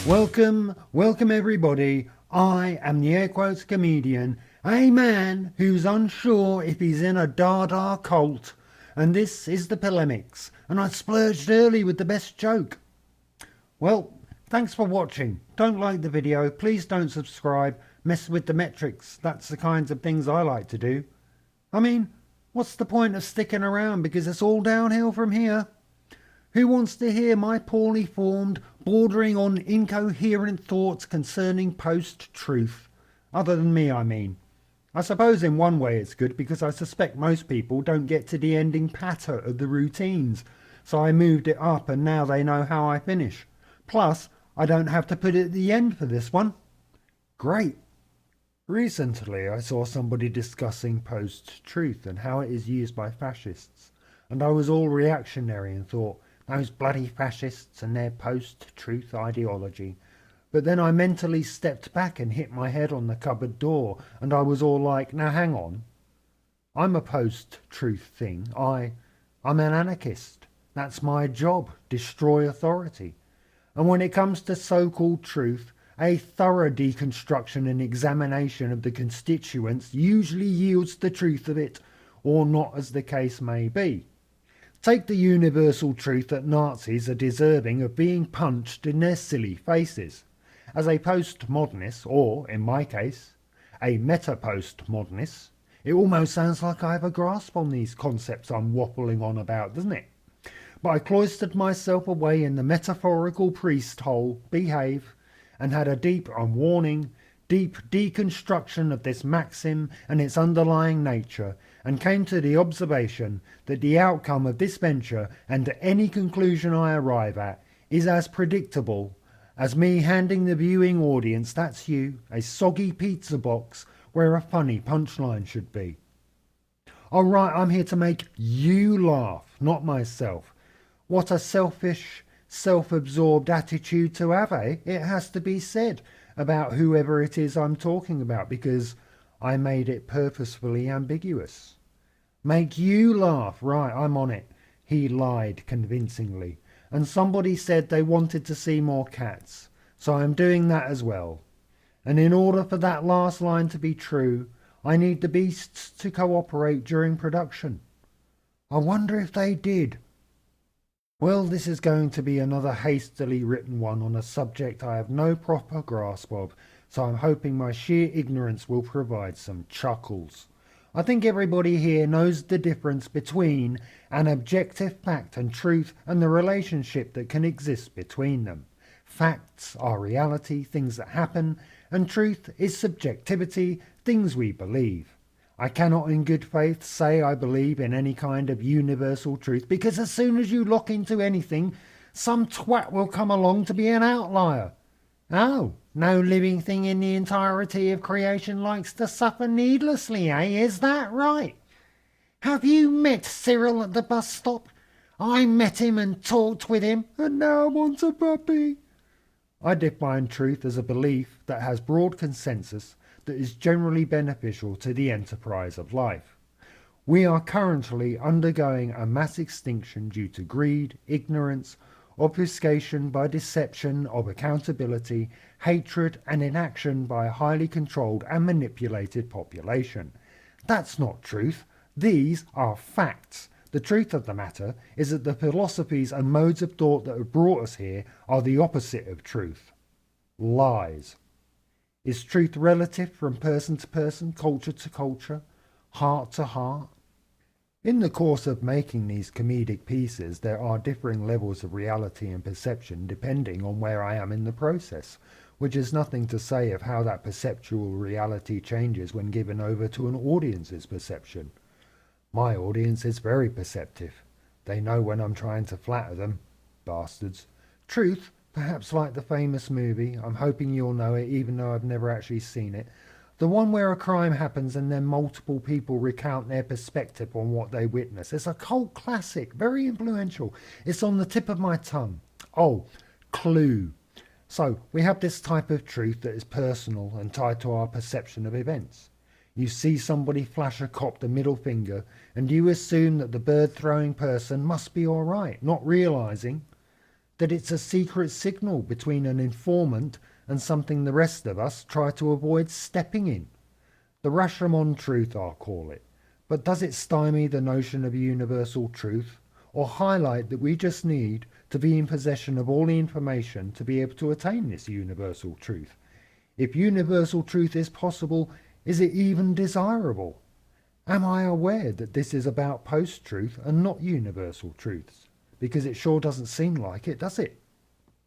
Welcome everybody. I am the air quotes comedian, a man who's unsure if he's in a Dada cult, and this is the Polemics, and I splurged early with the best joke. Well, thanks for watching. Don't like the video, please don't subscribe, mess with the metrics, that's the kinds of things I like to do. I mean, what's the point of sticking around because it's all downhill from here? Who wants to hear my poorly formed, bordering on incoherent thoughts concerning post-truth? Other than me, I mean. I suppose in one way it's good because I suspect most people don't get to the ending patter of the routines, so I moved it up and now they know how I finish. Plus, I don't have to put it at the end for this one. Great. Recently I saw somebody discussing post-truth and how it is used by fascists, and I was all reactionary and thought, those bloody fascists and their post-truth ideology. But then I mentally stepped back and hit my head on the cupboard door, and I was all like, now hang on. I'm a post-truth thing. I'm an anarchist. That's my job, destroy authority. And when it comes to so-called truth, a thorough deconstruction and examination of the constituents usually yields the truth of it, or not as the case may be. Take the universal truth that Nazis are deserving of being punched in their silly faces. As a postmodernist, or, in my case, a meta-postmodernist, it almost sounds like I have a grasp on these concepts I'm waffling on about, doesn't it? But I cloistered myself away in the metaphorical priest hole, behave, and had a deep deconstruction of this maxim and its underlying nature, and came to the observation that the outcome of this venture, and to any conclusion I arrive at, is as predictable as me handing the viewing audience, that's you, a soggy pizza box where a funny punchline should be. Alright, I'm here to make you laugh, not myself. What a selfish, self-absorbed attitude to have, eh? It has to be said about whoever it is I'm talking about, because I made it purposefully ambiguous. Make you laugh, right, I'm on it. He lied convincingly, and somebody said they wanted to see more cats, so I'm doing that as well. And in order for that last line to be true, I need the beasts to cooperate during production. I wonder if they did. Well, this is going to be another hastily written one on a subject I have no proper grasp of, so I'm hoping my sheer ignorance will provide some chuckles. I think everybody here knows the difference between an objective fact and truth and the relationship that can exist between them. Facts are reality, things that happen, and truth is subjectivity, things we believe. I cannot in good faith say I believe in any kind of universal truth, because as soon as you lock into anything, some twat will come along to be an outlier. Oh, no living thing in the entirety of creation likes to suffer needlessly, eh? Is that right? Have you met Cyril at the bus stop? I met him and talked with him, and now I want a puppy. I define truth as a belief that has broad consensus, that is generally beneficial to the enterprise of life. We are currently undergoing a mass extinction due to greed, ignorance, obfuscation by deception of accountability, hatred and inaction by a highly controlled and manipulated population. That's not truth. These are facts. The truth of the matter is that the philosophies and modes of thought that have brought us here are the opposite of truth. Lies. Is truth relative from person to person, culture to culture, heart to heart? In the course of making these comedic pieces, there are differing levels of reality and perception depending on where I am in the process, which is nothing to say of how that perceptual reality changes when given over to an audience's perception. My audience is very perceptive. They know when I'm trying to flatter them. Bastards. Truth, perhaps like the famous movie, I'm hoping you'll know it even though I've never actually seen it, the one where a crime happens and then multiple people recount their perspective on what they witness. It's a cult classic, very influential. It's on the tip of my tongue. Oh, Clue. So, we have this type of truth that is personal and tied to our perception of events. You see somebody flash a cop the middle finger and you assume that the bird-throwing person must be alright, not realising that it's a secret signal between an informant and something the rest of us try to avoid stepping in. The Rashomon truth, I'll call it. But does it stymie the notion of universal truth, or highlight that we just need to be in possession of all the information to be able to attain this universal truth? If universal truth is possible, is it even desirable? Am I aware that this is about post-truth and not universal truths? Because it sure doesn't seem like it, does it?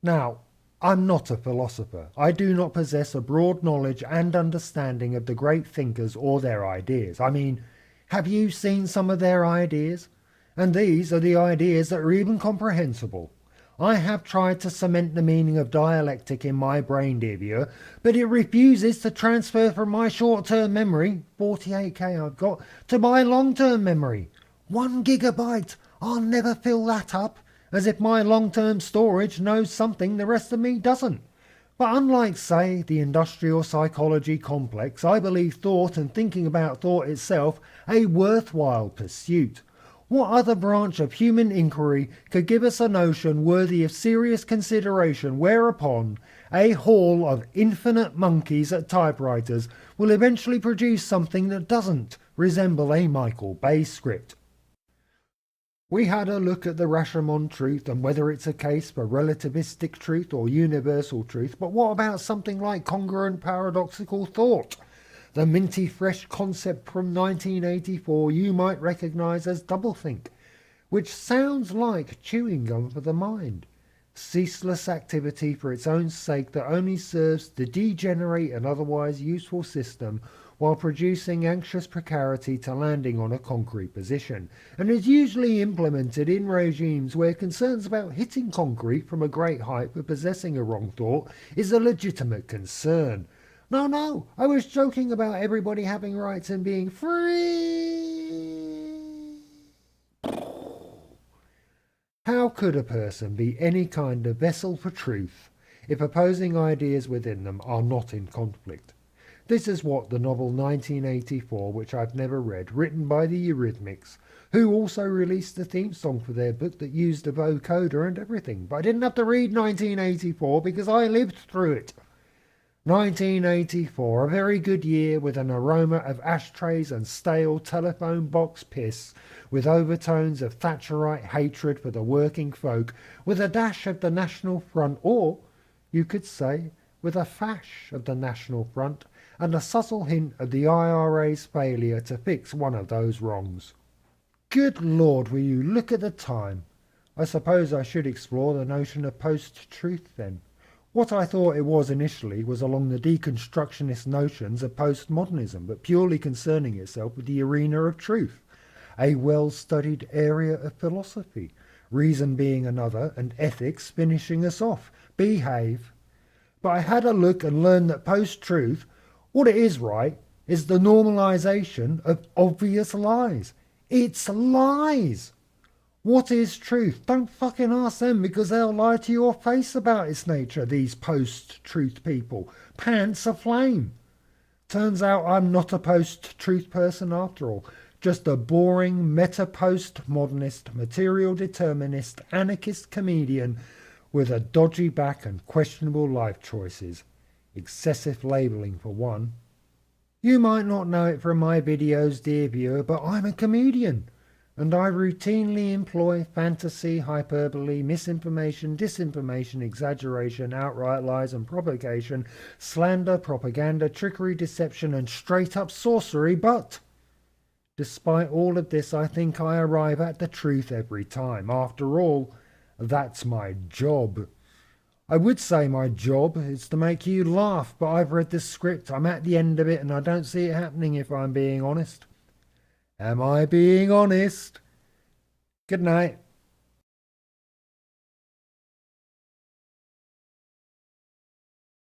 Now, I'm not a philosopher. I do not possess a broad knowledge and understanding of the great thinkers or their ideas. I mean, have you seen some of their ideas? And these are the ideas that are even comprehensible. I have tried to cement the meaning of dialectic in my brain, dear viewer, but it refuses to transfer from my short-term memory, 48K I've got, to my long-term memory. 1 gigabyte! I'll never fill that up, as if my long-term storage knows something the rest of me doesn't. But unlike, say, the industrial psychology complex, I believe thought and thinking about thought itself a worthwhile pursuit. What other branch of human inquiry could give us a notion worthy of serious consideration whereupon a hall of infinite monkeys at typewriters will eventually produce something that doesn't resemble a Michael Bay script? We had a look at the Rashomon truth and whether it's a case for relativistic truth or universal truth, but what about something like congruent paradoxical thought? The minty fresh concept from 1984 you might recognise as doublethink, which sounds like chewing gum for the mind. Ceaseless activity for its own sake that only serves to degenerate an otherwise useful system while producing anxious precarity to landing on a concrete position, and is usually implemented in regimes where concerns about hitting concrete from a great height for possessing a wrong thought is a legitimate concern. No, I was joking about everybody having rights and being free. How could a person be any kind of vessel for truth if opposing ideas within them are not in conflict? This is what the novel 1984, which I've never read, written by the Eurythmics, who also released the theme song for their book that used a vocoder and everything. But I didn't have to read 1984 because I lived through it. 1984, a very good year with an aroma of ashtrays and stale telephone box piss, with overtones of Thatcherite hatred for the working folk, with a dash of the National Front, or, you could say, with a fash of the National Front, and a subtle hint of the IRA's failure to fix one of those wrongs. Good Lord, will you look at the time? I suppose I should explore the notion of post-truth then. What I thought it was initially was along the deconstructionist notions of postmodernism, but purely concerning itself with the arena of truth, a well-studied area of philosophy, reason being another, and ethics finishing us off. Behave. But I had a look and learned that post-truth, what it is, right, is the normalization of obvious lies. It's lies. What is truth? Don't fucking ask them, because they'll lie to your face about its nature, these post-truth people. Pants aflame. Turns out I'm not a post-truth person after all. Just a boring meta-postmodernist, material determinist, anarchist comedian with a dodgy back and questionable life choices. Excessive labelling for one. You might not know it from my videos, dear viewer, but I'm a comedian, and I routinely employ fantasy, hyperbole, misinformation, disinformation, exaggeration, outright lies and provocation, slander, propaganda, trickery, deception, and straight-up sorcery, but despite all of this, I think I arrive at the truth every time. After all, that's my job. I would say my job is to make you laugh, but I've read this script, I'm at the end of it, and I don't see it happening if I'm being honest. Am I being honest? Good night.